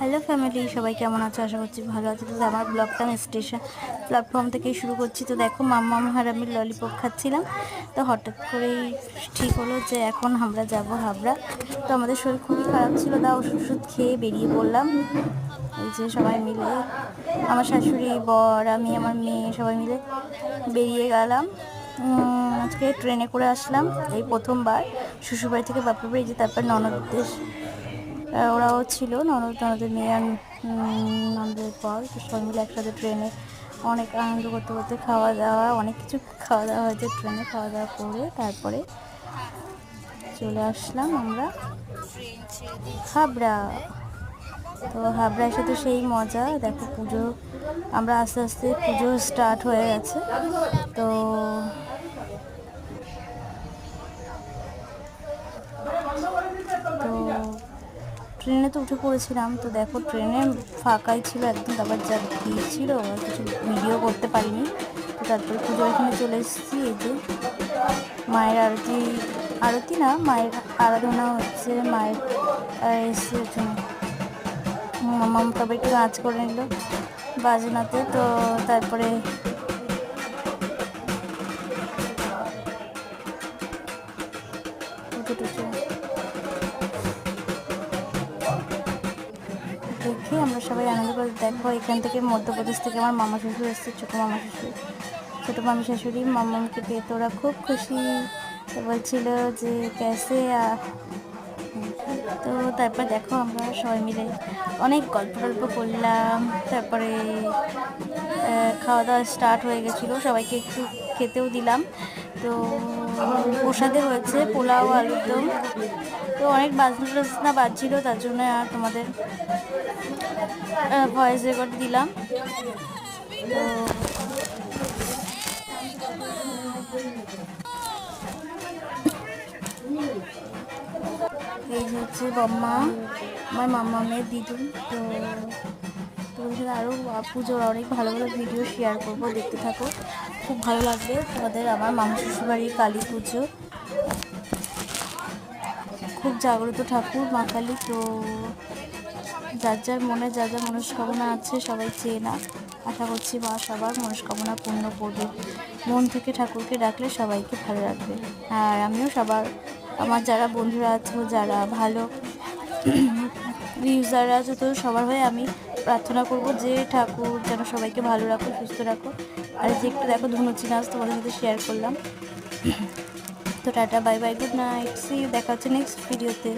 Hello family, সবাই কেমন আছো? আশা করছি ভালো আছো। তো আমার ব্লগটা আমি স্টেশন প্ল্যাটফর্ম থেকেই শুরু করছি। তো দেখো মাম্মাম আর আমি ললিপপ খাচ্ছিলাম। তো হঠাৎ করেই ঠিক হলো যে এখন আমরা যাব হাবড়া। তো আমাদের শরীর খুবই খারাপ ছিল, তা ওষুধ খেয়ে বেরিয়ে পড়লাম। এই যে সবাই মিলে, আমার শাশুড়ি, বর, আমি, আমার মেয়ে সবাই মিলে বেরিয়ে গেলাম। আজকে ট্রেনে করে আসলাম, এই প্রথমবার শ্বশুরবাড়ি থেকে বাপের বাড়ি। যে তারপর ননদদের ওরাও ছিল, ননদের মেয়ে আর ননদের পর, তো সবাই মিলে একসাথে ট্রেনে অনেক আনন্দ করতে করতে খাওয়া দাওয়া, অনেক কিছু খাওয়া দাওয়া হয়েছে ট্রেনে। খাওয়া দাওয়া করে তারপরে চলে আসলাম আমরা হাবড়া। তো হাবড়া এসে তো সেই মজা, দেখো পুজো, আমরা আস্তে আস্তে পুজো স্টার্ট হয়ে গেছে। তো ট্রেনে তো উঠে পড়েছিলাম। তো দেখো ট্রেনে ফাঁকাই ছিল একদম, তারপর যা ভিড় ছিল কিছু ভিডিও করতে পারিনি। তো তারপরে পুজোর এখানে চলে এসেছি। এই যে মায়ের আরতি, আরতি না, মায়ের আরাধনা হচ্ছে, মায়ের এসে মাম্মা তবে একটু নাচ করে নিল বাজনাতে। তো তারপরে দেখে আমরা সবাই আনন্দ করে। দেখো এখান থেকে মধ্যপ্রদেশ থেকে আমার মামা শ্বশুর এসেছে, ছোটো মামা শ্বশুর, ছোটো মামি শাশুড়ি। মামাকে পেয়ে তো ওরা খুব খুশি, তো বলছিল যে ক্যাসে। তো তারপর দেখো আমরা সবাই মিলে অনেক গল্প টল্প করলাম। তারপরে খাওয়া দাওয়া স্টার্ট হয়ে গেছিলো, সবাইকে একটু খেতেও দিলাম। তো প্রসাদে হয়েছে পোলাও, আলুর দম। তো অনেক বাজনা বাজছিল, তার জন্য আর তোমাদের ভয়েস রেকর্ড দিলাম। তো এই যে হচ্ছে বম্মা, আমার মাম্মা মেয়ের দিদুন। তো তোমাদের সাথে আরও পুজোর অনেক ভালো ভালো ভিডিও শেয়ার করবো, দেখতে থাকো, খুব ভালো লাগবে তোমাদের। আমার মামা শ্বশুরবাড়ির কালী পুজো, খুব জাগ্রত ঠাকুর মা কালী। তো যার যার মনে যা যা মনস্কামনা আছে সবাই চেয়ে না, আশা করছি মা সবার মনস্কামনা পূর্ণ করবে। মন থেকে ঠাকুরকে ডাকলে সবাইকে ভালো রাখবে। আর আমিও সবার, আমার যারা বন্ধুরা আছো, যারা ভালো ইউজাররা আছে, তো সবার হয়ে আমি প্রার্থনা করব যে ঠাকুর যেন সবাইকে ভালো রাখো, সুস্থ রাখো। আর যে একটু দেখো ধুনুচি নাচ তোমাদের সাথে শেয়ার করলাম। তো tata, bye bye, good night, see you, দেখা হচ্ছে নেক্সট ভিডিওতে।